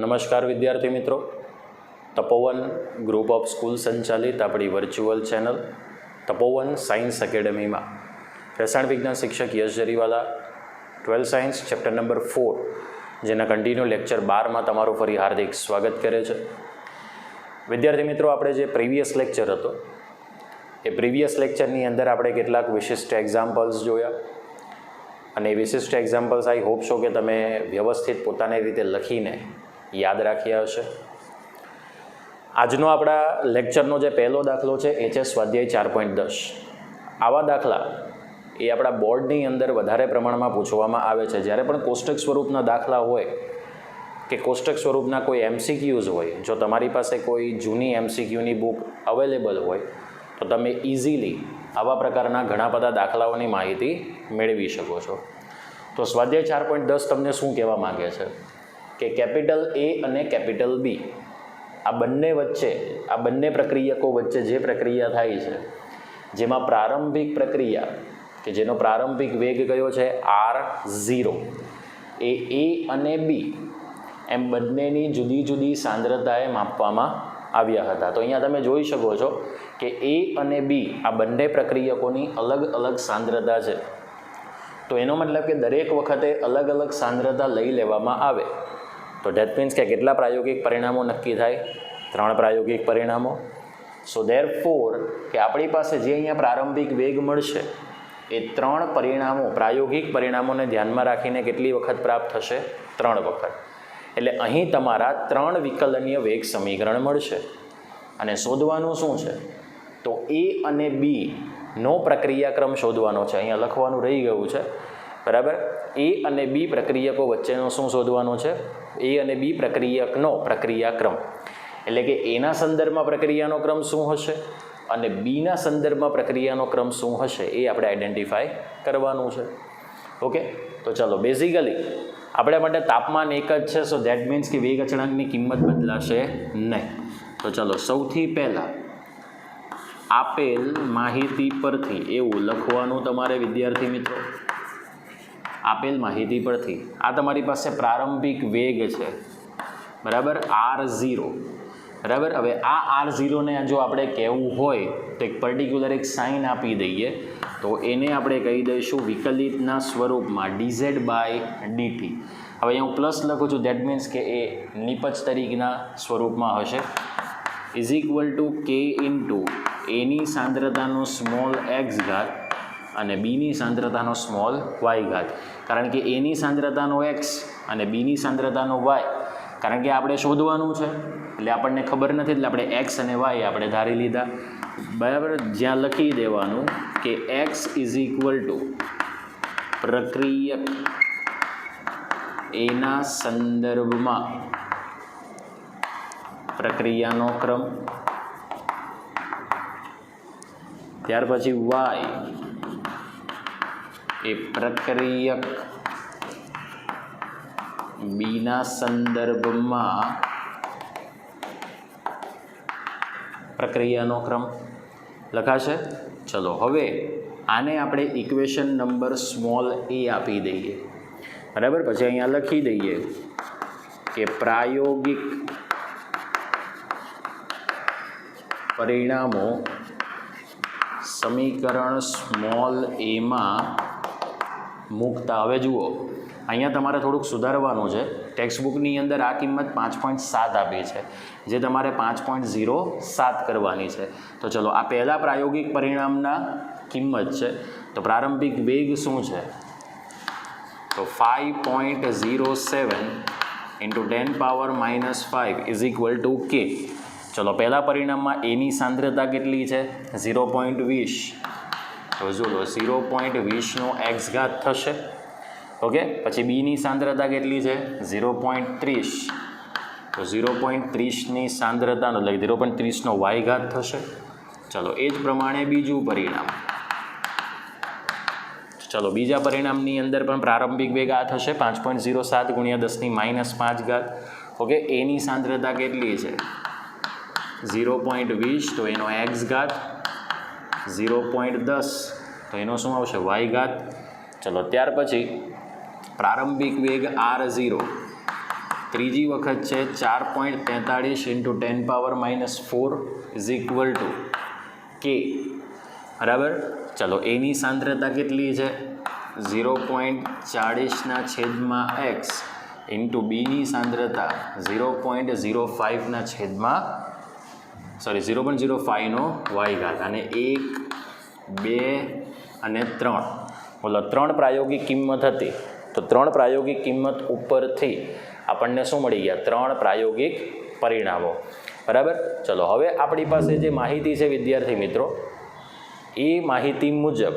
નમસ્કાર વિદ્યાર્થી મિત્રો, તપોવન ગ્રુપ ઓફ સ્કૂલ સંચાલિત આપણી વર્ચ્યુઅલ ચેનલ તપોવન સાયન્સ એકેડમીમાં રસાયણ વિજ્ઞાન શિક્ષક યશ જરીવાલા 12 સાયન્સ ચેપ્ટર નંબર 4 જેના કન્ટિન્યુ લેક્ચર 12માં તમારું ફરી હાર્દિક સ્વાગત કરે છે. વિદ્યાર્થી મિત્રો, આપણે જે પ્રીવિયસ લેક્ચર હતો એ પ્રીવિયસ લેક્ચરની અંદર આપણે કેટલાક વિશિષ્ટ એક્ઝામ્પલ્સ જોયા અને એ વિશિષ્ટ એક્ઝામ્પલ્સ આઈ હોપ છો કે તમે વ્યવસ્થિત પોતાની રીતે લખીને યાદ રાખ્યા હશે. આજનો આપણા લેક્ચરનો જે પહેલો દાખલો છે એ છે સ્વાધ્યાય 4.10. આવા દાખલા એ આપણા બોર્ડની અંદર વધારે પ્રમાણમાં પૂછવામાં આવે છે. જ્યારે પણ કોષ્ટક સ્વરૂપના દાખલા હોય કે કોષ્ટક સ્વરૂપના કોઈ MCQs હોય, જો તમારી પાસે કોઈ જૂની MCQની બુક અવેલેબલ હોય તો તમે ઇઝીલી આવા પ્રકારના ઘણા બધા દાખલાઓની માહિતી મેળવી શકો છો. તો સ્વાધ્યાય 4.10 તમને શું કહેવા માગે છે કે કેપિટલ A અને કેપિટલ B આ બંને વચ્ચે, આ બંને પ્રક્રિયકો વચ્ચે જે પ્રક્રિયા થાય છે, જેમાં પ્રારંભિક પ્રક્રિયા કે જેનો પ્રારંભિક વેગ કયો છે R0, એ A અને B એમ બંનેની જુદી જુદી સાંદ્રતાએ માપવામાં આવ્યા હતા. તો અહીંયા તમે જોઈ શકો છો કે A અને B આ બંને પ્રક્રિયકોની અલગ અલગ સાંદ્રતા છે. તો એનો મતલબ કે દરેક વખતે અલગ અલગ સાંદ્રતા લઈ લેવામાં આવે તો ડેટ મીન્સ કે કેટલા પ્રાયોગિક પરિણામો નક્કી થાય? 3 પ્રાયોગિક પરિણામો. સો ધેરફોર કે આપણી પાસે જે અહીંયા પ્રારંભિક વેગ મળશે એ 3 પરિણામો, પ્રાયોગિક પરિણામોને ધ્યાનમાં રાખીને કેટલી વખત પ્રાપ્ત થશે? 3 વખત. એટલે અહીં તમારા 3 વિકલનીય વેગ સમીકરણ મળશે અને શોધવાનું શું છે? તો A અને B નો પ્રક્રિયાક્રમ શોધવાનો છે. અહીંયા લખવાનું રહી ગયું છે, બરાબર. A અને B પ્રક્રિયકો વચ્ચેનો શું શોધવાનો છે? A અને B પ્રક્રિયકનો પ્રક્રિયાક્રમ. એટલે કે એના સંદર્ભમાં પ્રક્રિયાનો ક્રમ શું હશે અને બીના સંદર્ભમાં પ્રક્રિયાનો ક્રમ શું હશે એ આપણે આઈડેન્ટિફાય કરવાનું છે. ઓકે, તો ચલો, બેઝિકલી આપણા માટે તાપમાન એક જ છે. સો ધેટ મીન્સ કે વેગ અચળાંકની કિંમત બદલાશે નહીં. તો ચલો, સૌથી પહેલાં આપેલ માહિતી પરથી એવું લખવાનું તમારે વિદ્યાર્થી મિત્રો. આપેલ માહિતી પરથી આ તમારી પાસે પ્રારંભિક વેગ છે, બરાબર, R0, બરાબર. હવે આ R0ને જો આપણે કહેવું હોય તો એક પર્ટિક્યુલર એક સાઇન આપી દઈએ તો એને આપણે કહી દઈશું વિકલિતના સ્વરૂપમાં dz/dt. હવે અહીંયા હું પ્લસ લખું છું, દેટ મીન્સ કે એ નિપજ તરીકેના સ્વરૂપમાં હશે, is equal to K into એની સાંદ્રતાનો સ્મોલ x ઘાત અને બીની સાંદ્રતાનો સ્મોલ y ઘાત. કારણ કે એની સાંદ્રતાનો x અને બીની સાંદ્રતાનો y, કારણ કે આપણે શોધવાનું છે એટલે આપણને ખબર નથી, એટલે આપણે x અને y આપણે ધારી લીધા, બરાબર. જ્યાં લખી દેવાનું કે x ઇઝ ઇક્વલ ટુ પ્રક્રિયક એના સંદર્ભમાં પ્રક્રિયાનો ક્રમ, ત્યાર પછી y એ પ્રક્રિયક બીના સંદર્ભમાં પ્રક્રિયાનો ક્રમ લખાશે. ચલો, હવે આને આપણે ઇક્વેશન નંબર સ્મોલ a આપી દઈએ, બરાબર. પછી અહીંયા લખી દઈએ કે પ્રાયોગિક પરિણામો સમીકરણ સ્મોલ એમાં મૂકતા. હવે જુઓ, અહીંયા તમારે થોડુંક સુધારવાનું છે. ટેક્સ્ટબુકની અંદર આ કિંમત 5.7 આપી છે, જે તમારે 5.07 કરવાની છે. તો ચલો, આ પહેલાં પ્રાયોગિક પરિણામના કિંમત છે. તો પ્રારંભિક વેગ શું છે? તો 5.07 into 10⁻⁵ is equal to K. ચલો, પહેલાં પરિણામમાં એની સાંદ્રતા કેટલી છે? 0.20. તો જુઓ, 0.20નો x ઘાત થશે. ઓકે, પછી બીની સાંદ્રતા કેટલી છે? 0.30. તો 0.30ની સાંદ્રતાનો એટલે 0.30નો y ઘાત થશે. ચલો, એ જ પ્રમાણે બીજું પરિણામ. ચલો, બીજા પરિણામની અંદર પણ પ્રારંભિક વેગ આ થશે 5.07 ગુણ્યા 10⁻⁵. ઓકે, એની સાંદ્રતા કેટલી છે? 0.20. તો એનો x ઘાત, 0.10 તો એનો શું આવશે? y ઘાત. ચલો, ત્યાર પછી પ્રારંભિક વેગ R0 ત્રીજી વખત છે 4.43 × 10⁻⁴ ઇઝ ઇક્વલ ટુ કે. બરાબર. ચલો એની સાંદ્રતા કેટલી છે? 0.40/x ઇન્ટુ બીની સાંદ્રતા 0.05નો y ઘાત. અને 1, 2 અને 3 બોલો 3 પ્રાયોગિક કિંમત હતી. તો 3 પ્રાયોગિક કિંમત ઉપરથી આપણને શું મળી ગયા? 3 પ્રાયોગિક પરિણામો. બરાબર. ચલો હવે આપણી પાસે જે માહિતી છે વિદ્યાર્થી મિત્રો, એ માહિતી મુજબ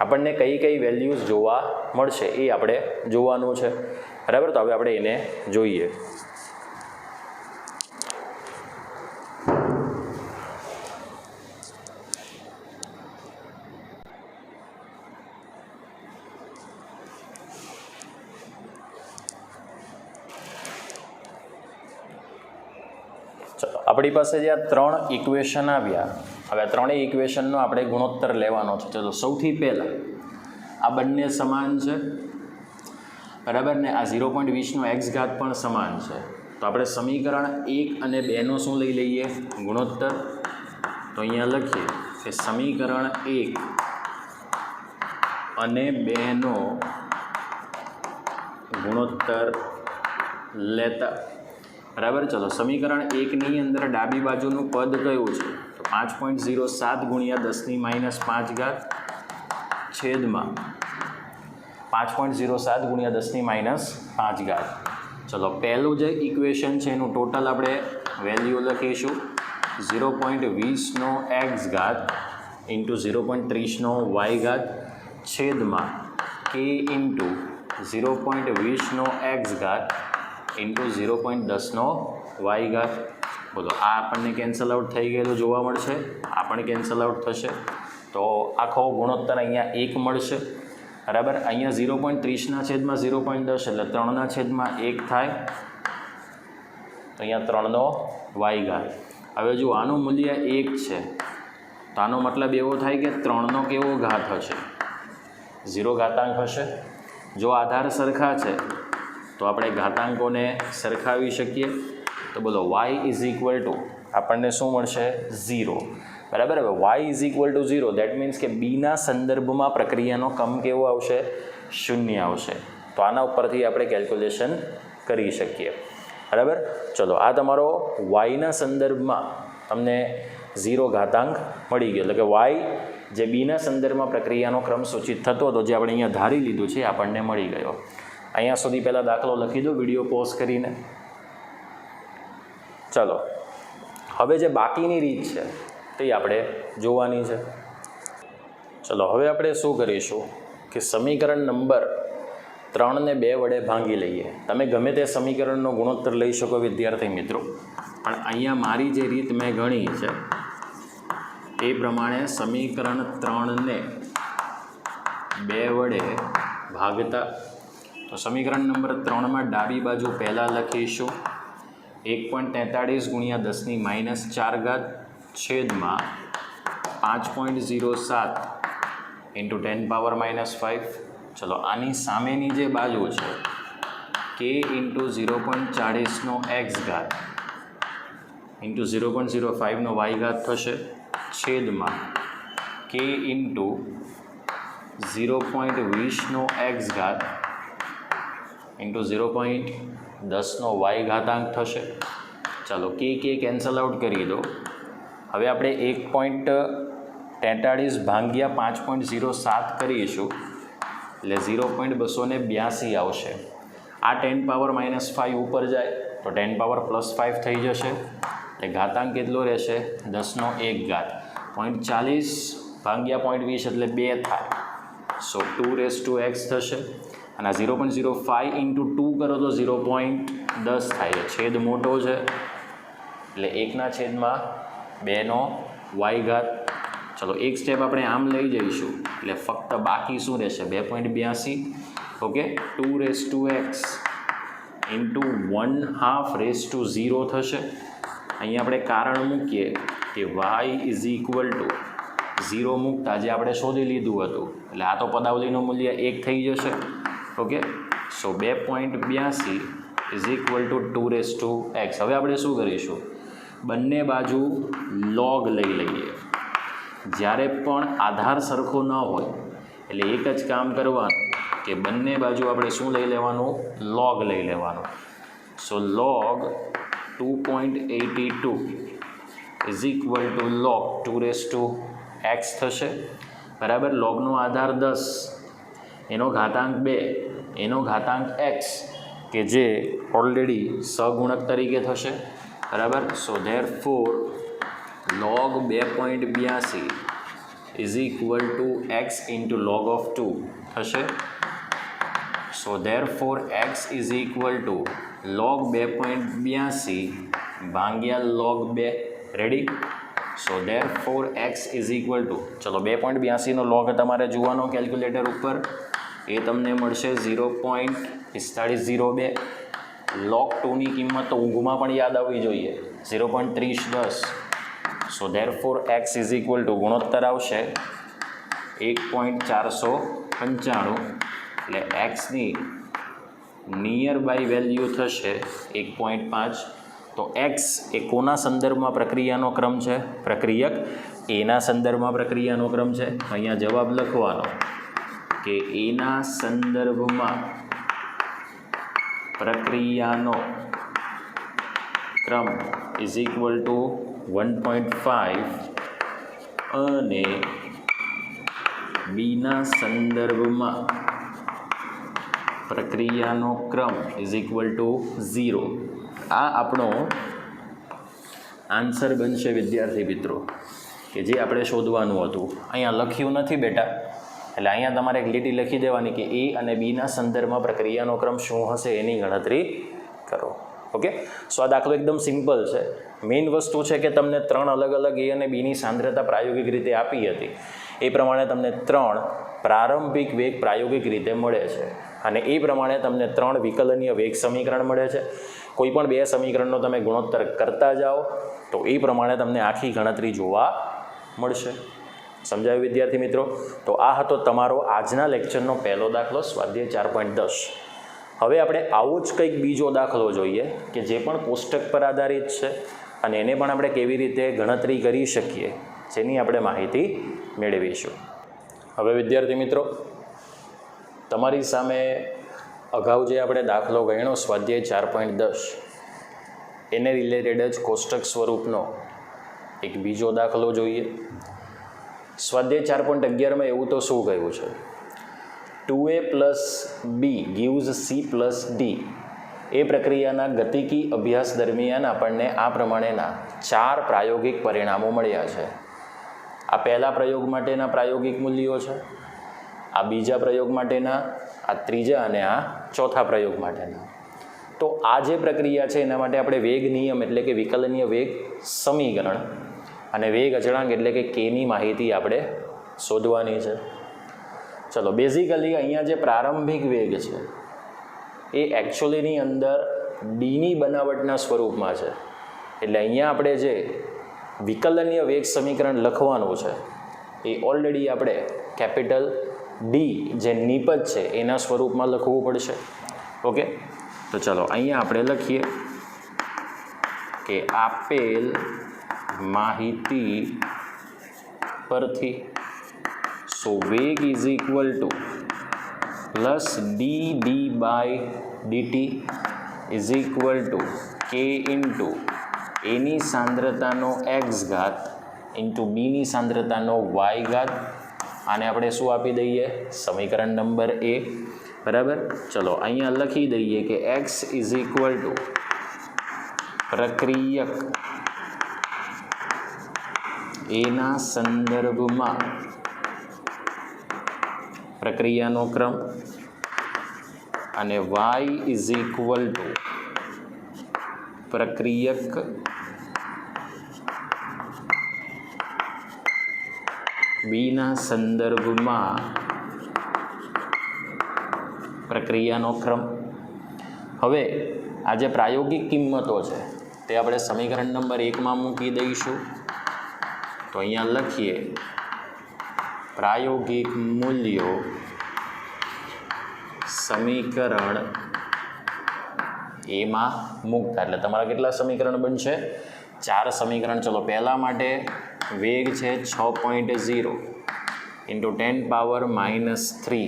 આપણને કઈ કઈ વેલ્યુઝ જોવા મળશે એ આપણે જોવાનું છે. બરાબર. તો હવે આપણે એને જોઈએ. ચલો આપણી પાસે જે આ 3 ઇક્વેશન આવ્યા, હવે આ ત્રણેય ઇક્વેશનનો આપણે ગુણોત્તર લેવાનો છે. ચલો સૌથી પહેલાં આ બંને સમાન છે. બરાબર ને? આ 0.20નો x ઘાત પણ સમાન છે. તો આપણે સમીકરણ 1 અને 2નો શું લઈ લઈએ? ગુણોત્તર. તો અહીંયા લખીએ કે સમીકરણ 1 અને 2નો ગુણોત્તર લેતા. બરાબર. ચલો સમીકરણ 1ની અંદર ડાબી બાજુનું પદ કયું છે? તો 5.07 × 10⁻5 છેદમાં 5.07 × 10⁻5. ચલો પહેલું જે ઇક્વેશન છે એનું ટોટલ આપણે વેલ્યુ લખીશું 0.20નો x ઘાત ઇન્ટુ 0.30નો y ઘાત છેદમાં k ઇન્ટુ 0.20નો x ઘાત ઇન્ટુ 0.10નો y ઘાત. બોલો આ આપણને કેન્સલ આઉટ થઈ ગયેલું જોવા મળશે. આ પણ કેન્સલ આઉટ થશે. તો આખો ગુણોત્તર અહીંયા 1 મળશે. બરાબર. અહીંયા 0.30/0.10 એટલે 3/1 થાય. તો અહીંયા 3નો y ઘાત. હવે જો આનું મૂલ્ય 1 છે તો આનો મતલબ એવો થાય કે 3નો કેવો ઘાત હશે? 0 ઘાતાંક હશે. જો આધાર સરખા છે તો આપણે ઘાતાંકોને સરખાવી શકીએ. તો બોલો y ઇઝ ઇક્વલ ટુ આપણને શું મળશે? 0. બરાબર. હવે y is equal two 0 that means કે બીના સંદર્ભમાં પ્રક્રિયાનો ક્રમ કેવો આવશે? 0 આવશે. તો આના ઉપરથી આપણે કેલ્ક્યુલેશન કરી શકીએ. બરાબર. ચલો આ તમારો yના સંદર્ભમાં તમને 0 ઘાતાંક મળી ગયો. એટલે કે y જે બીના સંદર્ભમાં પ્રક્રિયાનો ક્રમ સૂચિત થતો હતો, જે આપણે અહીંયા ધારી લીધું છે, આપણને મળી ગયો. અહીંયા સુધી પહેલાં દાખલો લખી દો વિડીયો પોઝ કરીને. ચલો હવે જે બાકીની રીત છે તે આપણે જોવાની છે. ચલો હવે આપણે શું કરીશું કે સમીકરણ નંબર 3 ને 2 વડે ભાંગી લઈએ. તમે ગમે તે સમીકરણનો ગુણોત્તર લઈ શકો વિદ્યાર્થી મિત્રો, પણ અહીંયા મારી જે રીત મેં ગણી છે એ પ્રમાણે સમીકરણ 3 ને 2 વડે ભાગતા. તો સમીકરણ નંબર 3માં ડાબી બાજુ પહેલાં લખીશું 1.43 × 10⁻⁴ છેદમાં 5.07 × 10⁻⁵. ચલો આની સામેની જે બાજુ છે k ઇન્ટુ 0.40નો x ઘાત ઇન્ટુ 0.05નો y ઘાત થશે છેદમાં k ઇન્ટુ 0.20નો x ઘાત ઇન્ટુ 0.10નો y ઘાતાંક થશે. ચાલો કે કેન્સલ આઉટ કરી દો. હવે આપણે 1.43 ભાગ્યા 5.07 કરીશું એટલે 0.282 આવશે. આ 10⁻⁵ ઉપર જાય તો 10⁻+5 થઈ જશે. એટલે ઘાતાંક કેટલો રહેશે? 10નો 1 ઘાત. 0.40 ભાગ્યા 0.20 એટલે 2 થાય. સો 2⁻x થશે. અને 0.05 ઇન્ટુ 2 કરો તો 0.10 થાય છે. છેદ મોટો છે એટલે 1/2નો y ઘાત. ચલો એક સ્ટેપ આપણે આમ લઈ જઈશું એટલે ફક્ત બાકી શું રહેશે? 2.82. ઓકે. 2⁻x ઇન્ટુ 1/2 થશે. અહીંયા આપણે કારણ મૂકીએ કે y ઇઝ ઇક્વલ ટુ 0 મૂકતા જે આપણે શોધી લીધું હતું એટલે આ તો પદાવલીનું મૂલ્ય 1 થઈ જશે. Okay. So 2.82 is equal two 2x. હવે આપણે શું કરીશું, બંને બાજુ લોગ લઈ લઈએ. જ્યારે પણ આધાર સરખો ન હોય એટલે એક જ કામ કરવાનું કે બંને બાજુ આપણે શું લઈ લેવાનું, લોગ લઈ લેવાનું. So log 2.82 is equal to log 2x થશે. બરાબર. લોગનો આધાર 10, એનો ઘાતાંક 2, એનો ઘાતાંક x કે જે ઓલરેડી સહગુણક તરીકે થશે. બરાબર. So therefore log 2.82 is equal to x into log of 2 થશે. So therefore x is equal to log 2.82 ભાગ્યા log 2. Ready. So therefore x is equal to, ચલો 2.82નો લોગ તમારે જોવાનો કેલ્ક્યુલેટર ઉપર, એ તમને મળશે 0.4502. લોગ 2ની કિંમત તો ઊંઘમાં પણ યાદ આવવી જોઈએ, 0.3010. So therefore x is equal to ગુણોત્તર આવશે 1.495, એટલે એક્સની નિયર બાય વેલ્યુ થશે 1.5. તો એક્સ એ કોના સંદર્ભમાં પ્રક્રિયાનો ક્રમ છે, પ્રક્રિયક એના સંદર્ભમાં પ્રક્રિયાનો ક્રમ છે. અહીંયા જવાબ લખવાનો કે એના સંદર્ભમાં પ્રક્રિયાનો ક્રમ ઇઝ ઇક્વલ ટુ 1.5 અને બીના સંદર્ભમાં પ્રક્રિયાનો ક્રમ ઇઝ ઇક્વલ ટુ 0. આ આપણો આન્સર બનશે વિદ્યાર્થી મિત્રો, કે જે આપણે શોધવાનું હતું. અહીંયા લખ્યું નથી બેટા, એટલે અહીંયા તમારે એક લીટી લખી દેવાની કે એ અને બીના સંદર્ભમાં પ્રક્રિયાનો ક્રમ શું હશે એની ગણતરી કરો. ઓકે. સો આ દાખલો એકદમ સિમ્પલ છે. મેઇન વસ્તુ છે કે તમને 3 અલગ અલગ એ અને બીની સાંદ્રતા પ્રાયોગિક રીતે આપી હતી, એ પ્રમાણે તમને 3 પ્રારંભિક વેગ પ્રાયોગિક રીતે મળે છે અને એ પ્રમાણે તમને 3 વિકલનીય વેગ સમીકરણ મળે છે. કોઈ પણ 2 સમીકરણનો તમે ગુણોત્તર કરતા જાઓ તો એ પ્રમાણે તમને આખી ગણતરી જોવા મળશે. સમજાયું વિદ્યાર્થી મિત્રો? તો આ હતો તમારો આજના લેક્ચરનો પહેલો દાખલો, સ્વાધ્યાય 4.10. હવે આપણે આવો જ કંઈક બીજો દાખલો જોઈએ કે જે પણ કોષ્ટક પર આધારિત છે અને એને પણ આપણે કેવી રીતે ગણતરી કરી શકીએ જેની આપણે માહિતી મેળવીશું. હવે વિદ્યાર્થી મિત્રો, તમારી સામે અગાઉ જે આપણે દાખલો ગણ્યો સ્વાધ્યાય 4.10 એને રિલેટેડ જ કોષ્ટક સ્વરૂપનો એક બીજો દાખલો જોઈએ. સ્વાધ્યાય 4.11માં એવું તો શું કહ્યું છે, 2a પ્લસ બી ગીવ્સ સી પ્લસ ડી. એ પ્રક્રિયાના ગતિકી અભ્યાસ દરમિયાન આપણને આ પ્રમાણેના 4 પ્રાયોગિક પરિણામો મળ્યા છે. આ પહેલા પ્રયોગ માટેના પ્રાયોગિક મૂલ્યો છે, આ બીજા પ્રયોગ માટેના, આ ત્રીજા અને આ ચોથા પ્રયોગ માટેના. તો આ જે પ્રક્રિયા છે એના માટે આપણે વેગ નિયમ એટલે કે વિકલનીય વેગ સમીકરણ અને વેગ અચળાંક એટલે કે કેની માહિતી આપણે શોધવાની છે. ચલો, બેઝિકલી અહીંયા જે પ્રારંભિક વેગ છે એ એકચ્યુઅલીની અંદર ડીની બનાવટના સ્વરૂપમાં છે. એટલે અહીંયા આપણે જે વિકલનીય વેગ સમીકરણ લખવાનું છે એ ઓલરેડી આપણે કેપિટલ ડી જે નિપજ છે એના સ્વરૂપમાં લખવું પડશે. ઓકે. તો ચલો અહીંયા આપણે લખીએ કે આપેલ માહિતી પરથી સો વેગ is equal to plus D D by DT is equal to K into એની સાંદ્રતાનો એક્સ ઘાત ઇન્ટુ બીની સાંદ્રતાનો વાય ઘાત. આને આપણે શું આપી દઈએ, સમીકરણ નંબર એ. બરાબર. ચલો અહીંયા લખી દઈએ કે એક્સ ઇઝ ઇક્વલ ટુ પ્રક્રિયક એના સંદર્ભમાં પ્રક્રિયાનો ક્રમ અને વાય ઇઝ ઇક્વલ ટુ પ્રક્રિયક બીના સંદર્ભમાં પ્રક્રિયાનો ક્રમ. હવે આ જે પ્રાયોગિક કિંમતો છે તે આપણે સમીકરણ નંબર 1માં મૂકી દઈશું. તો અહીંયા લખીએ પ્રાયોગિક મૂલ્યો સમીકરણ એમાં મૂકતા, એટલે તમારા કેટલા સમીકરણ બનશે? 4 સમીકરણ. ચલો પહેલા માટે વેગ છે 6.0 into 10⁻³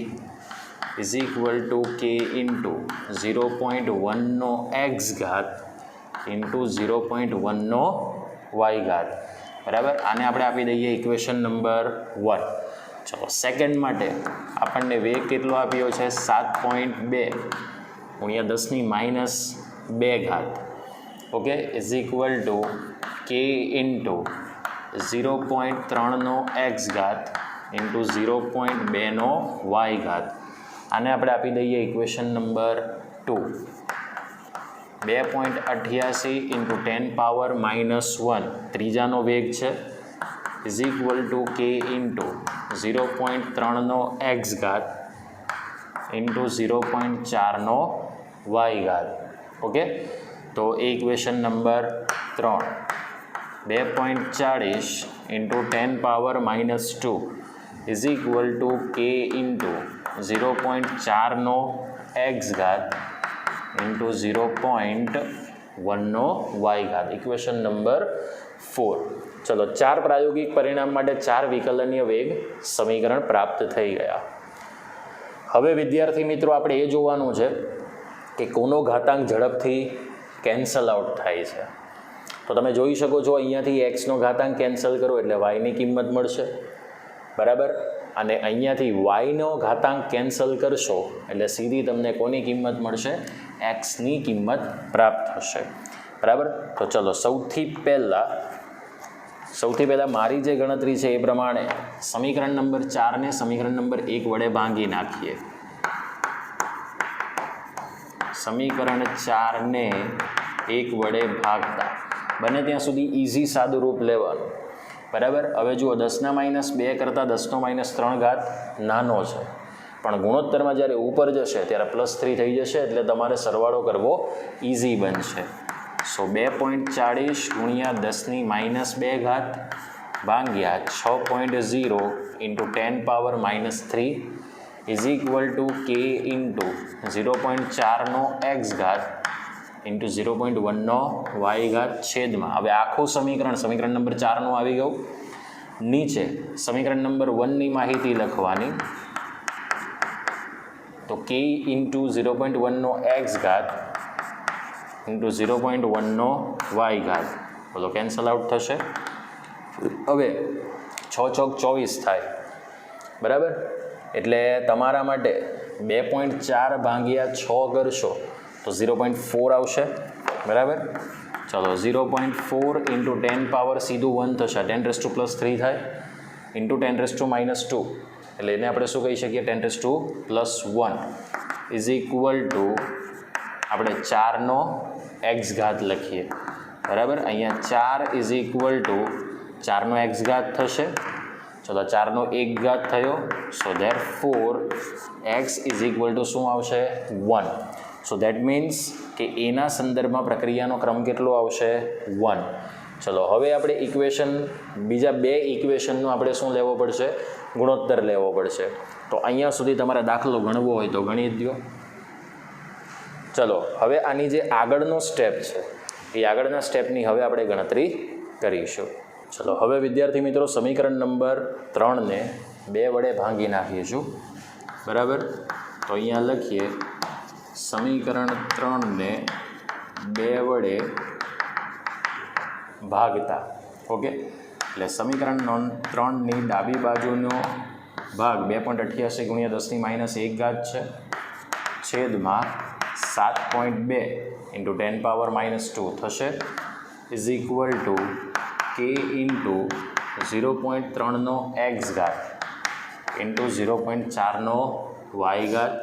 is equal to K into 0.1નો x ઘાત ઇન્ટુ 0.1નો વાય ઘાત, બરાબર. આને આપણે આપી દઈએ ઇક્વેશન નંબર 1. ચલો સેકન્ડ માટે આપણને વેગ કેટલો આપ્યો છે? 7.2 ગુણ્યા 10⁻² ઘાત, okay, is equal to K into 0.3નો એક્સ ઘાત ઇન્ટુ 0.2નો વાય ઘાત. આને આપણે આપી દઈએ ઇક્વેશન નંબર 2. 2.88 ઇન્ટુ 10⁻⁻1 ત્રીજાનો વેગ છે is equal to K into 0.3નો એક્સ ઘાત ઇન્ટુ 0.4નો વાય ઘાત, ઓકે. તો એ equation number 3. 2.40 into 10⁻⁻2 is equal to K into 0.4નો એક્સ ઘાત ઇન્ટુ 0.1નો વાય ઘાત, ઇક્વેશન નંબર 4. ચલો 4 પ્રાયોગિક પરિણામ માટે 4 વિકલનીય વેગ સમીકરણ પ્રાપ્ત થઈ ગયા. હવે વિદ્યાર્થી મિત્રો આપણે એ જોવાનું છે કે કોનો ઘાતાંક ઝડપથી કેન્સલ આઉટ થાય છે. તો તમે જોઈ શકો છો અહીંયાથી એક્સનો ઘાતાંક કેન્સલ કરો એટલે વાયની કિંમત મળશે, બરાબર. અને અહીંયાથી વાયનો ઘાતાંક કેન્સલ કરશો એટલે સીધી તમને કોની કિંમત મળશે? એક્સની કિંમત પ્રાપ્ત થશે, બરાબર. તો ચલો સૌથી પહેલાં મારી જે ગણતરી છે એ પ્રમાણે સમીકરણ નંબર 4ને સમીકરણ નંબર 1 વડે ભાંગી નાખીએ. સમીકરણ 4ને 1 વડે ભાગતા બને ત્યાં સુધી ઇઝી સાદું રૂપ લેવાનું, બરાબર. હવે જુઓ 10⁻² કરતાં 10⁻³ ઘાત નાનો છે, પણ ગુણોત્તરમાં જ્યારે ઉપર જશે ત્યારે +3 થઈ જશે, એટલે તમારે સરવાળો કરવો ઇઝી બનશે. સો 2.40 ગુણ્યા 10⁻² ઘાત ભાગ્યા 6.0 into 10⁻³ is equal to K into 0.4નો એક્સ ઘાત ઇન્ટુ 0.1નો વાય ઘાત છેદમાં. હવે આખું સમીકરણ નંબર 4નું આવી ગયું. નીચે સમીકરણ નંબર 1ની માહિતી લખવાની. તો કે ઇન્ટુ 0.1નો એક્સ ઘાત ઇન્ટુ 0.1નો વાય ઘાત, બોલો કેન્સલ આઉટ થશે. હવે 6 ચોક 24 થાય, બરાબર. એટલે તમારા માટે 2.4 ભાગ્યા 6 કરશો તો 0.4 આવશે, બરાબર. ચલો 0.4 ઇન્ટુ 10 પાવર સીધું 1 થશે, 10⁻³ થાય ઇન્ટુ 10⁻², એટલે એને આપણે શું કહી શકીએ? 10⁻1 ઇઝ ઇક્વલ ટુ આપણે 4નો એક્સ ઘાત લખીએ, બરાબર. અહીંયા 4 ઇઝ ઇક્વલ ટુ 4નો એક્સ ઘાત થશે. ચલો 4નો 1 ઘાત થયો, so therefore x is equal to શું આવશે? 1. સો દેટ મીન્સ કે એના સંદર્ભમાં પ્રક્રિયાનો ક્રમ કેટલો આવશે? 1. ચલો હવે આપણે બીજા 2 ઇક્વેશનનો આપણે શું લેવો પડશે? ગુણોત્તર લેવો પડશે. તો અહીંયા સુધી તમારે દાખલો ગણવો હોય તો ગણી દો. ચલો હવે આની જે આગળનો સ્ટેપ છે એ આગળના સ્ટેપની હવે આપણે ગણતરી કરીશું. ચલો હવે વિદ્યાર્થી મિત્રો સમીકરણ નંબર 3ને 2 વડે ભાંગી નાખીશું, બરાબર. તો અહીંયા લખીએ સમીકરણ 3ને 2 વડે ભાગતા, ઓકે. એટલે સમીકરણ 3ની ડાબી બાજુનો ભાગ 2.88 ગુણ્યા 10⁻1 ઘાત છે છેદમાં 7.2 ઇન્ટુ 10⁻² થશે is equal to K into 0.3નો એક્સ ઘાત ઇન્ટુ 0.4નો વાય ઘાત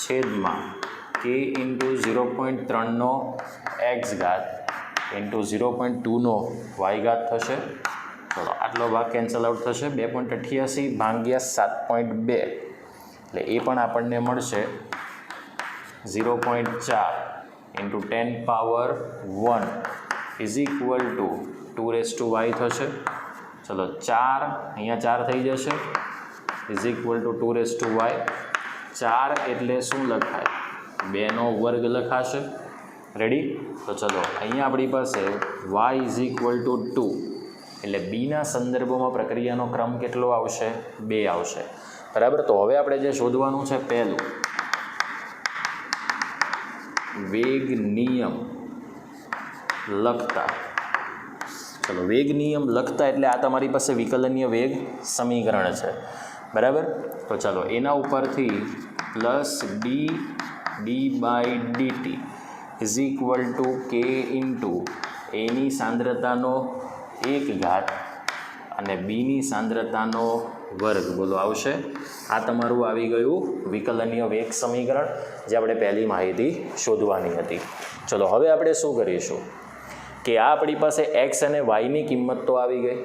છેદમાં કે ઇન્ટુ 0.3નો એક્સ ઘાત ઇન્ટુ 0.2નો વાય ઘાત થશે. ચલો આટલો ભાગ કેન્સલ આઉટ થશે. 2.88 ભાગ્યા 7.2 એટલે એ પણ આપણને મળશે 0.4 into 10⁻1 is equal two 2y થશે. ચલો 4 અહીંયા 4 થઈ જશે ઇઝ ઇક્વલ ટુ 2y. 4 એટલે શું લખાય? 2નો વર્ગ લખાશે, રેડી? તો ચલો અહીંયા આપણી પાસે y ઇઝ ઇક્વલ ટુ 2 એટલે બીના સંદર્ભમાં પ્રક્રિયાનો ક્રમ કેટલો આવશે? 2 આવશે, બરાબર. તો હવે આપણે જે શોધવાનું છે પહેલું વેગ નિયમ લખતા, ચલો વેગ નિયમ લખતા એટલે આ તમારી પાસે વિકલનીય વેગ સમીકરણ છે, બરાબર. તો ચાલો એના ઉપરથી plus d/dt is equal to k into એની સાંદ્રતાનો 1 ઘાત અને બીની સાંદ્રતાનો વર્ગ, બોલો આવશે. આ તમારું આવી ગયું વિકલનીય વેગ સમીકરણ, જે આપણે પહેલી માહિતી શોધવાની હતી. ચલો હવે આપણે શું કરીશું કે આ આપણી પાસે એક્સ અને વાયની કિંમત તો આવી ગઈ,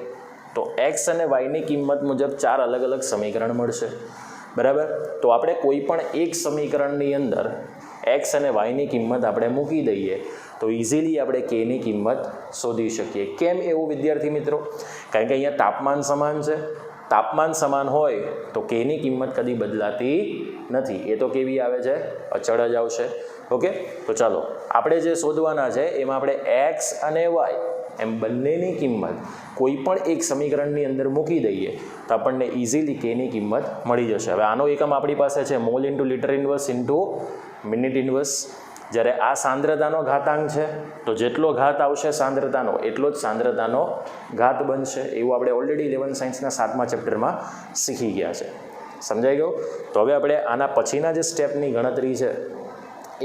તો એક્સ અને વાયની કિંમત મુજબ 4 અલગ અલગ સમીકરણ મળશે, બરાબર. તો આપણે કોઈ પણ એક સમીકરણની અંદર એક્સ અને વાયની કિંમત આપણે મૂકી દઈએ તો ઇઝીલી આપણે કેની કિંમત શોધી શકીએ. કેમ એવું વિદ્યાર્થી મિત્રો? કારણ કે અહીંયા તાપમાન સમાન છે. તાપમાન સમાન હોય તો કેની કિંમત કદી બદલાતી નથી, એ તો કેવી આવે છે? અચળ જ આવશે. ઓકે, તો ચાલો આપણે જે શોધવાના છે એમાં આપણે એક્સ અને વાય એમ બંનેની કિંમત કોઈ પણ એક સમીકરણની અંદર મૂકી દઈએ તો આપણને ઇઝીલી કેની કિંમત મળી જશે. હવે આનો એકમ આપણી પાસે છે mole into litre inverse into minute inverse. જ્યારે આ સાંદ્રતાનો ઘાતાંક છે તો જેટલો ઘાત આવશે સાંદ્રતાનો એટલો જ સાંદ્રતાનો ઘાત બનશે. એવું આપણે ઓલરેડી 11 સાયન્સના 7મા ચેપ્ટરમાં શીખી ગયા છે. સમજાઈ ગયું? તો હવે આપણે આના પછીના જે સ્ટેપની ગણતરી છે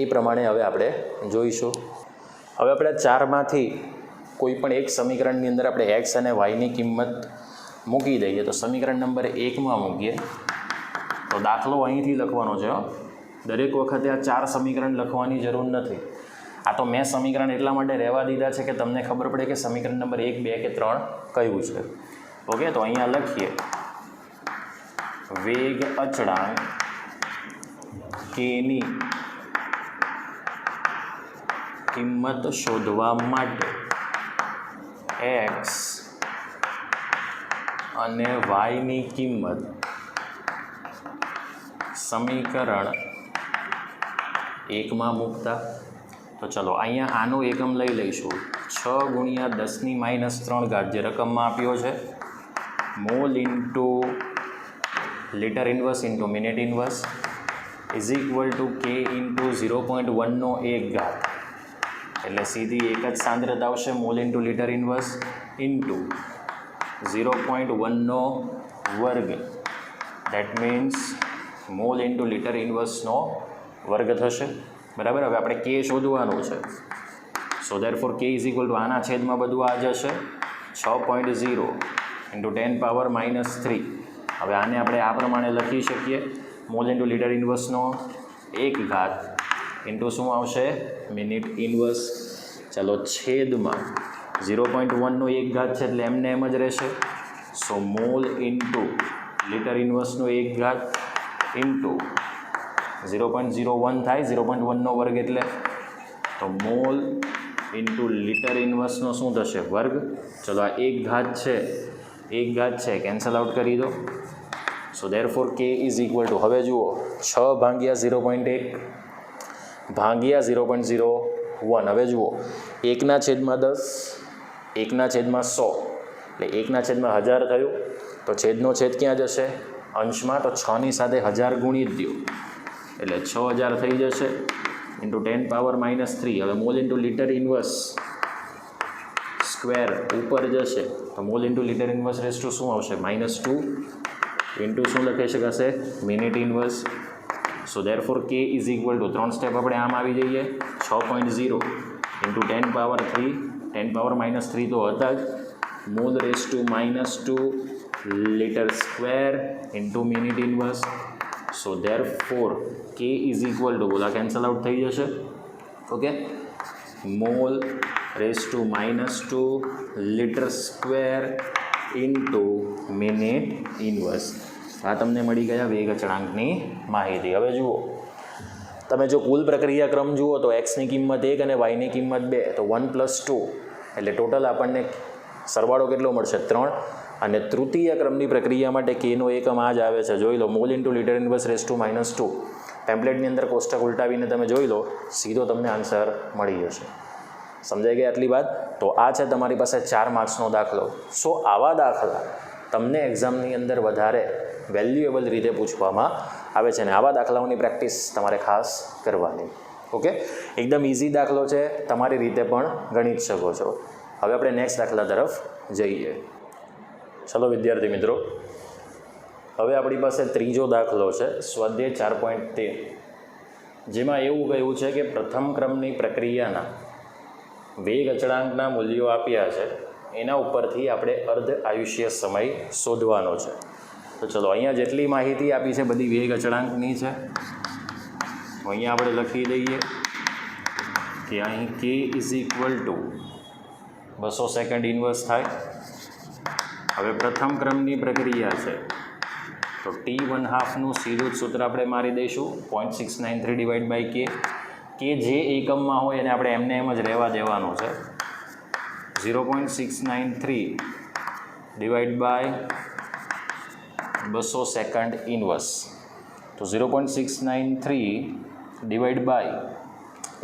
એ પ્રમાણે હવે આપણે જોઈશું. હવે આપણે 4માંથી કોઈ પણ એક સમીકરણની અંદર આપણે એક્સ અને વાયની કિંમત મૂકી દઈએ તો સમીકરણ નંબર 1માં મૂકીએ તો દાખલો અહીંથી લખવાનો છે. દરેક વખતે આ 4 સમીકરણ લખવાની જરૂર નથી. આ તો મેં સમીકરણ એટલા માટે રહેવા દીધા છે કે તમને ખબર પડે કે સમીકરણ નંબર 1, 2 કે 3 કયું છે. ઓકે, તો અહીંયા લખીએ વેગ અચળાંક કેની કિંમત શોધવા માટે એક્સ અને વાયની કિંમત સમીકરણ 1માં મૂકતા. તો ચલો અહીંયા આનો એકમ લઈ લઈશું 6 × 10⁻³ જે રકમમાં આપ્યો છે mole into litre inverse into minute inverse is equal to K into 0.1નો 1 ઘાત એટલે સીધી એક જ સાંદ્રતા આવશે mole into litre inverse into 0.1નો વર્ગ, that means mole into litre ઇન્વર્સનો વર્ગ થશે, બરાબર. હવે આપણે કે શોધવાનું છે. So therefore K is equal to આના છેદમાં બધું આ જશે 6.0 ઇન્ટુ 10⁻³ હવે આને આપણે આ પ્રમાણે લખી શકીએ મોલ ઇન્ટુ લિટર ઇન્વર્સનો 1 ઘાત ઇન્ટુ શું આવશે? Minute inverse. ચાલો છેદમાં 0.1નો 1 ઘાત છે એટલે એમને એમ જ રહેશે. સો મોલ ઇન્ટુ લિટર ઇન્વર્સનો 1 ઘાત ઇન્ટુ 0.01 થાય 0.1નો વર્ગ એટલે તો મોલ ઇન્ટુ લિટર ઇન્વર્સનો શું થશે? વર્ગ. ચલો આ 1 ઘાત છે કેન્સલ આઉટ કરી દો. સો therefore K is equal two હવે જુઓ 6 ભાગ્યા 0.1 ભાગ્યા 0.01. હવે જુઓ 1/10 1/100 એટલે 1/1000 થયું. તો છેદનો છેદ ક્યાં જશે? અંશમાં. તો 6ની સાથે 1000 ગુણી દો એટલે 6000 થઈ જશે ઇન્ટુ 10⁻³ હવે mole into litre inverse square ઉપર જશે તો mole into litre inverse raise to શું આવશે? -2 ઇન્ટુ શું લખી શકાશે? Minute inverse. So therefore K is equal to 3 step આપણે આમ આવી જઈએ 6.0 ઇન્ટુ 10⁻³ 10⁻³ તો હતા જ mall race to -2 litre square into minute inverse. So therefore K is equal two બોલા કેન્સલ આઉટ થઈ જશે. Okay, mall race to -2 litre square into minute inverse. આ તમને મળી ગયા વેગ અચળાંકની માહિતી. હવે જુઓ તમે જો કુલ પ્રક્રિયા ક્રમ જુઓ તો એક્સની કિંમત 1 અને વાયની કિંમત 2 તો 1 + 2 એટલે ટોટલ આપણને સરવાળો કેટલો મળશે? 3. અને તૃતીય ક્રમની પ્રક્રિયા માટે કેનો એકમ આ જ આવે છે, જોઈ લો mole into litre inverse raise to -2 ટેમ્પલેટની અંદર કોષ્ટક ઉલટાવીને તમે જોઈ લો, સીધો તમને આન્સર મળી જશે. સમજાઈ ગઈ આટલી વાત? તો આ છે તમારી પાસે 4 માર્ક્સનો દાખલો. સો આવા દાખલા તમને એક્ઝામની અંદર વધારે વેલ્યુએબલ રીતે પૂછવામાં આવે છે, અને આવા દાખલાઓની પ્રેક્ટિસ તમારે ખાસ કરવાની. ઓકે, એકદમ ઇઝી દાખલો છે, તમારી રીતે પણ ગણી જ શકો છો. હવે આપણે નેક્સ્ટ દાખલા તરફ જઈએ. ચલો વિદ્યાર્થી મિત્રો, હવે આપણી પાસે ત્રીજો દાખલો છે સ્વાધ્યાય 4.13, જેમાં એવું કહ્યું છે કે પ્રથમ ક્રમની પ્રક્રિયાના વેગ અચળાંકના મૂલ્યો આપ્યા છે, એના ઉપરથી આપણે અર્ધ આયુષ્ય સમય શોધવાનો છે. તો ચલો, અહીંયા જેટલી માહિતી આપી છે બધી વેગ અચળાંકની છે. તો અહીંયા આપણે લખી દઈએ કે અહીં k = 200 સેકન્ડ ઇન્વર્સ થાય. હવે પ્રથમ ક્રમની પ્રક્રિયા છે તો t1/2નું સીધું જ સૂત્ર આપણે મારી દઈશું 0.693 / k જે એકમમાં હોય એને આપણે એમને એમ જ રહેવા દેવાનું છે. 0.693 / 200 સેકન્ડ ઇન્વર્સ. તો 0.693 /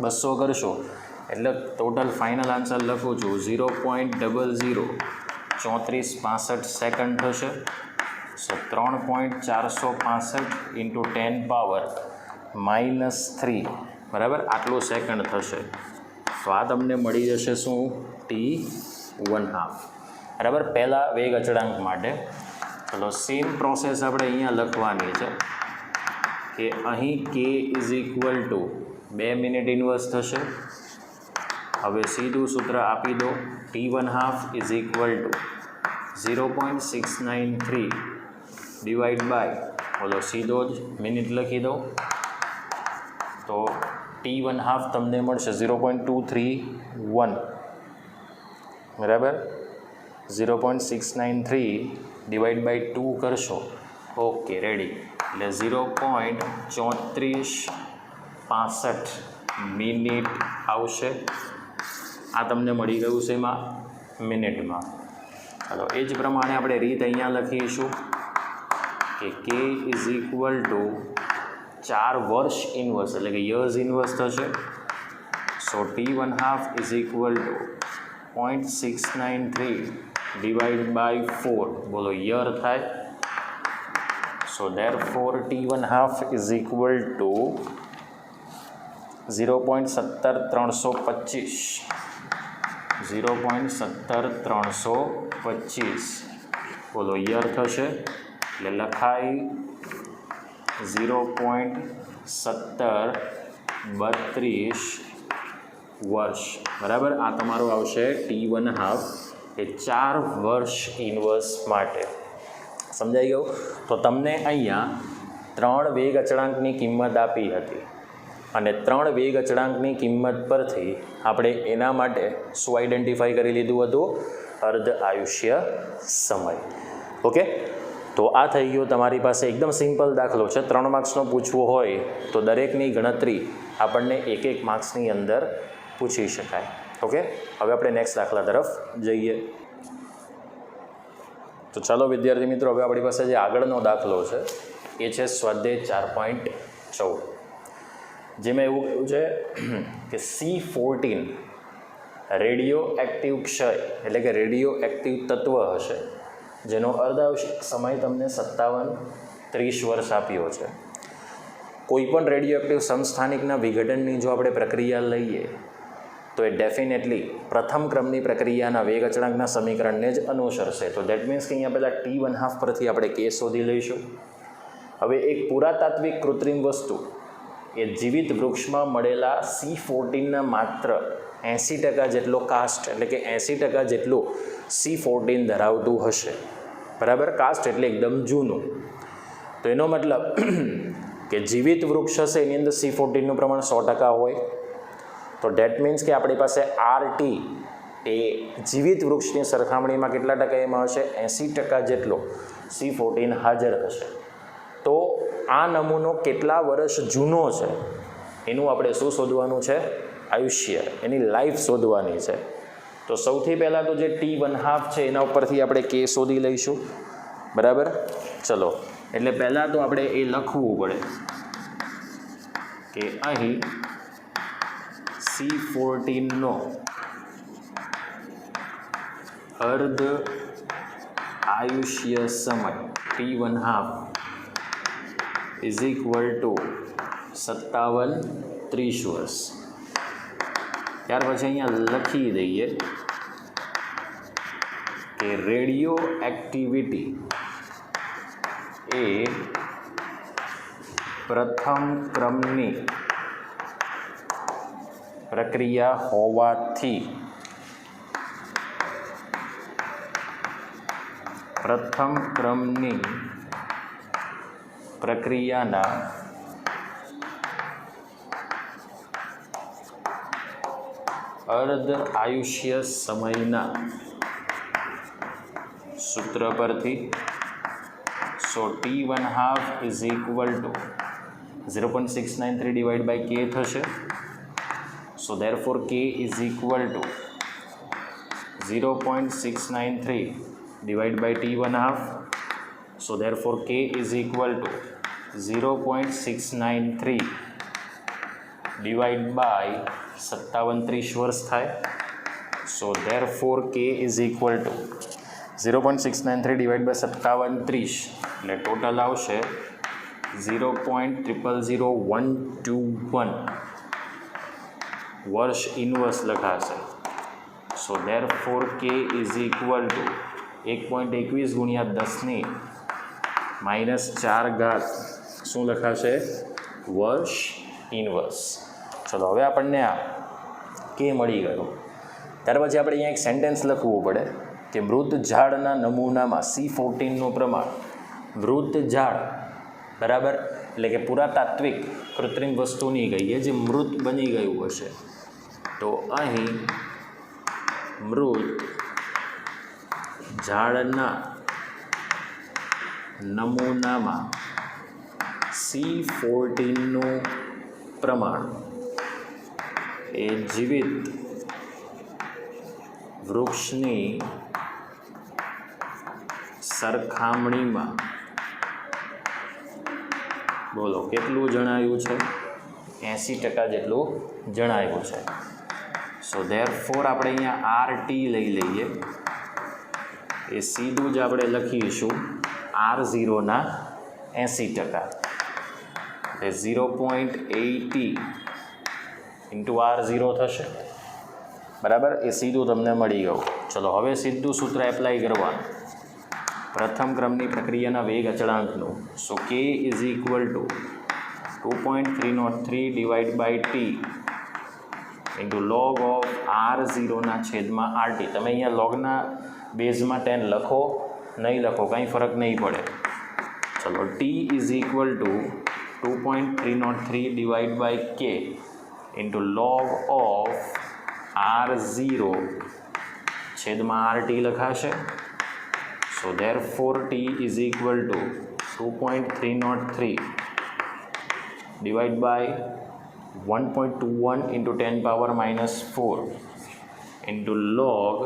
200 કરશો એટલે ટોટલ ફાઇનલ આન્સર લખું છું 0.003465 સેકન્ડ થશે. સો 3.465 × 10⁻³ બરાબર, આટલું સેકન્ડ થશે. તો આ તમને મળી જશે શું? t1/2 બરાબર, પહેલાં વેગ અચળાંક માટે. ચલો, સેમ પ્રોસેસ આપણે અહીંયા લખવાની છે કે અહીં k = 2 મિનિટ ઇન્વર્સ થશે. હવે સીધું સૂત્ર આપી દો, t1/2 = 0.693 / બોલો સીધો જ મિનિટ લખી દો. તો t1/2 તમને મળશે 0.231 બરાબર. 0.693 / 2 કરશો, ઓકે રેડી, એટલે 0.3465 મિનિટ આવશે. આ તમને મળી ગયું છે એમાં મિનિટમાં. ચાલો, એ જ પ્રમાણે આપણે રીત અહીંયા લખીશું કે k = 4 વર્ષ ઇન્વર્સ એટલે કે યર્સ ઇન્વર્સ થશે. સો t1/2 = 0.693 / 4 બોલો યર થાય. સો therefore t1/2 = 0.17325 બોલો યર થશે. એટલે લખાય 0.1732 વર્ષ બરાબર. આ તમારો આવશે t1/2 એ 4 વર્ષ ઇન્વર્સ માટે. સમજાઈ ગયું? તો તમને અહીંયા 3 વેગ અચળાંકની કિંમત આપી હતી, અને 3 વેગ અચળાંકની કિંમત પરથી આપણે એના માટે શું આઈડેન્ટિફાઈ કરી લીધું હતું? અર્ધ આયુષ્ય સમય. ઓકે, તો આ થઈ ગયું તમારી પાસે એકદમ સિમ્પલ દાખલો છે. 3 માર્ક્સનો પૂછવો હોય તો દરેકની ગણતરી આપણને 1 માર્ક્સની અંદર પૂછી શકાય. ઓકે, હવે આપણે નેક્સ્ટ દાખલા તરફ જઈએ. તો ચાલો વિદ્યાર્થી મિત્રો, હવે આપણી પાસે જે આગળનો દાખલો છે એ છે સ્વાધ્યાય 4.14, જેમાં એવું કહ્યું છે કે C14 રેડિયો એક્ટિવ ક્ષય એટલે કે રેડિયો એક્ટિવ તત્વ હશે, જેનો અર્ધાયુષ્ય સમય તમને 57-30 વર્ષ આપ્યો છે. કોઈપણ રેડિયો એક્ટિવ સમસ્થાનિકના વિઘટનની જો આપણે પ્રક્રિયા લઈએ તો એ ડેફિનેટલી પ્રથમ ક્રમની પ્રક્રિયાના વેગ અચળાંકના સમીકરણને જ અનુસરશે. તો દેટ મીન્સ કે અહીંયા પહેલાં t1/2 પરથી આપણે k શોધી લઈશું. હવે એક પુરાતાત્વિક કૃત્રિમ વસ્તુ એ જીવિત વૃક્ષમાં મળેલા C14ના માત્ર 80% જેટલો કાસ્ટ એટલે કે 80% જેટલું C14 ધરાવતું હશે બરાબર. કાસ્ટ એટલે એકદમ જૂનું. તો એનો મતલબ કે જીવિત વૃક્ષ હશે એની અંદર C14નું પ્રમાણ 100% હોય. તો ડેટ મીન્સ કે આપણી પાસે RT એ જીવિત વૃક્ષની સરખામણીમાં કેટલા ટકા એમાં હશે? 80% જેટલો C14 હાજર હશે. તો આ નમૂનો કેટલા વર્ષ જૂનો છે એનું આપણે શું શોધવાનું છે? આયુષ્ય, એની લાઈફ શોધવાની છે. તો સૌથી પહેલાં તો જે t1/2 છે એના ઉપરથી આપણે k શોધી લઈશું બરાબર. ચલો, એટલે પહેલાં તો આપણે એ લખવું પડે કે અહીં C14નો અર્ધ આયુષ્ય સમય T1/2 ઇઝ ઇક્વલ ટુ 57-30 વર્ષ. ત્યાર પછી અહીંયા લખી દઈએ કે રેડિયો એક્ટિવિટી એ પ્રથમ ક્રમની પ્રક્રિયા હોવાથી પ્રથમ ક્રમની પ્રક્રિયાના અર્ધ આયુષ્ય સમયના સૂત્ર પરથી T1/2 is equal to 0.693 divide by K થશે. So therefore K is equal to 0.693 divided by T1/2. So therefore K is equal to 0.693 divided by 57-30 વર્ષ થાય. So therefore K is equal to 0.693 divided by 57-30 એટલે total આવશે 0.000121 વર્ષ inverse લખાશે. So therefore K is equal to 1.21 ગુણ્યા 10⁻⁴ શું લખાશે? વર્ષ ઇનવર્સ. ચલો હવે આપણને આ કે મળી ગયો. ત્યાર પછી આપણે અહીંયા એક સેન્ટેન્સ લખવું પડે કે મૃત ઝાડના નમૂનામાં C14નું પ્રમાણ. મૃત ઝાડ બરાબર એટલે કે પુરાતાત્વિક કૃત્રિમ વસ્તુ નહીં કહીએ, જે મૃત બની ગયું હશે. તો અહીં મૃત ઝાડના નમૂનામાં C14નું પ્રમાણ એ જીવિત વૃક્ષની સરખામણીમાં બોલો કેટલું જણાયું છે? 80% જેટલું જણાયું છે. સો ધેરફોર આપણે અહીંયા RT લઈ લઈએ. એ સીધું જ આપણે લખીશું R0ના 80%. એટલે 0.80 ઇન્ટુ R0 થશે બરાબર. એ સીધું તમને મળી ગયું. ચલો હવે સીધું સૂત્ર એપ્લાય કરવાનું પ્રથમ ક્રમની પ્રક્રિયાના વેગ અચળાંકનું. So K is equal to 2.303 divide by T into log of R0ના છેદમાં RT. તમે અહીંયા લોગના બેઝમાં 10 લખો નહીં લખો કંઈ ફરક નહીં પડે. ચલો T is equal to 2.303 divide by K into log of R0 છેદમાં RT લખાશે. So therefore T is equal to 2.303 divide by 1.21 into 10⁻⁴ into log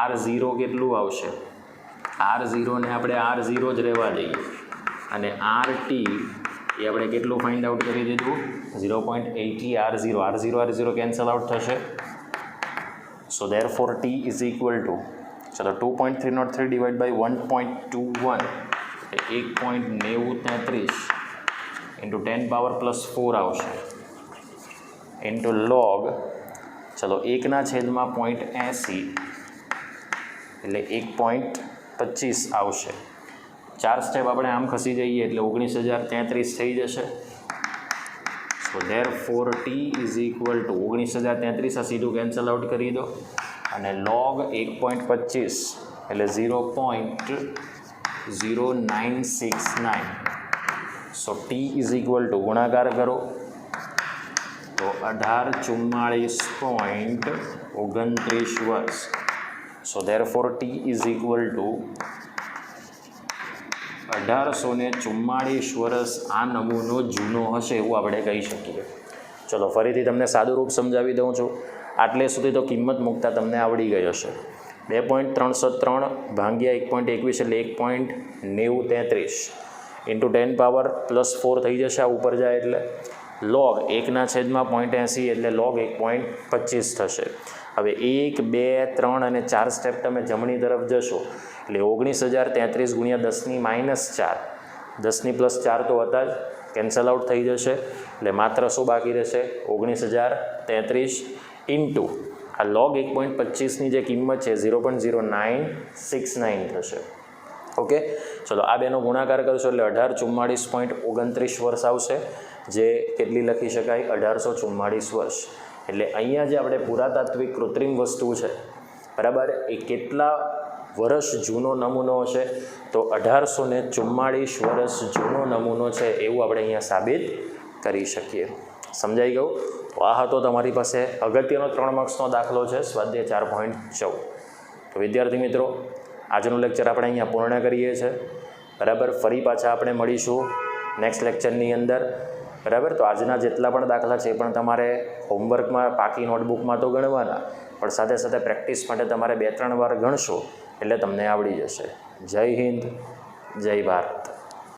R0 કેટલું આવશે? R0ને આપણે R0 જ રહેવા દઈએ અને RT એ આપણે કેટલું ફાઇન્ડ આઉટ કરી દીધું? 0.80 R0 કેન્સલ આઉટ થશે. So therefore T is equal to ચલો 2.303 ડિવાઇડ બાય 1.21 1.9033 ઇન્ટુ 10⁻+4 આવશે ઇન્ટુ લોગ ચલો 1/0.80 એટલે 1.25 આવશે. 4 સ્ટેપ આપણે આમ ખસી જઈએ એટલે 19,033 થઈ જશે. So therefore T is equal to 19,033 આ સીધું કેન્સલ આઉટ કરી દો અને લોગ 1.25 એટલે 0.0969. So T is equal to ગુણાકાર કરો તો 1844.29 વર્ષ. So therefore T is equal to 1844 વર્ષ આ નમૂનો જૂનો હશે એવું આપણે કહી શકીએ. ચલો ફરીથી તમને સાદું રૂપ સમજાવી દઉં છું. આટલે સુધી તો કિંમત મૂકતા તમને આવડી ગઈ હશે. 2.303 ભાગ્યા 1.21 એટલે 1.9033 ઇન્ટુ 10⁻+4 થઈ જશે આ ઉપર જાય એટલે. log 1/0.80 એટલે log 1.25 થશે. હવે 1, 2, 3 અને 4 સ્ટેપ તમે જમણી તરફ જશો એટલે 19,033 ગુણ્યા 10 - 4, 10 + 4 તો હતા જ, કેન્સલ આઉટ થઈ જશે એટલે માત્ર શું બાકી રહેશે? 19,033 ઇન્ટુ આ log 1.25ની જે કિંમત છે 0.0969 થશે. ઓકે, ચલો આ બેનો ગુણાકાર કરશો એટલે 1844.29 વર્ષ આવશે, જે કેટલી લખી શકાય? 1844 વર્ષ. એટલે અહીંયા જે આપણે પુરાતાત્વિક કૃત્રિમ વસ્તુ છે, બરાબર, એ કેટલા વર્ષ જૂનો નમૂનો છે? તો 1844 વર્ષ જૂનો નમૂનો છે એવું આપણે અહીંયા સાબિત કરી શકીએ. સમજાઈ ગયું? તો આ હતો તમારી પાસે અગત્યનો 3 માર્ક્સનો દાખલો છે, સ્વાધ્યાય 4.14. તો વિદ્યાર્થી મિત્રો, આજનું લેક્ચર આપણે અહીંયા પૂર્ણ કરીએ છીએ. બરાબર, ફરી પાછા આપણે મળીશું નેક્સ્ટ લેક્ચરની અંદર. બરાબર, તો આજના જેટલા પણ દાખલા છે એ પણ તમારે હોમવર્કમાં પાકી નોટબુકમાં તો ગણવાના, પણ સાથે સાથે પ્રેક્ટિસ માટે તમારે 2-3 વાર ગણશો એટલે તમને આવડી જશે. જય હિન્દ, જય ભારત.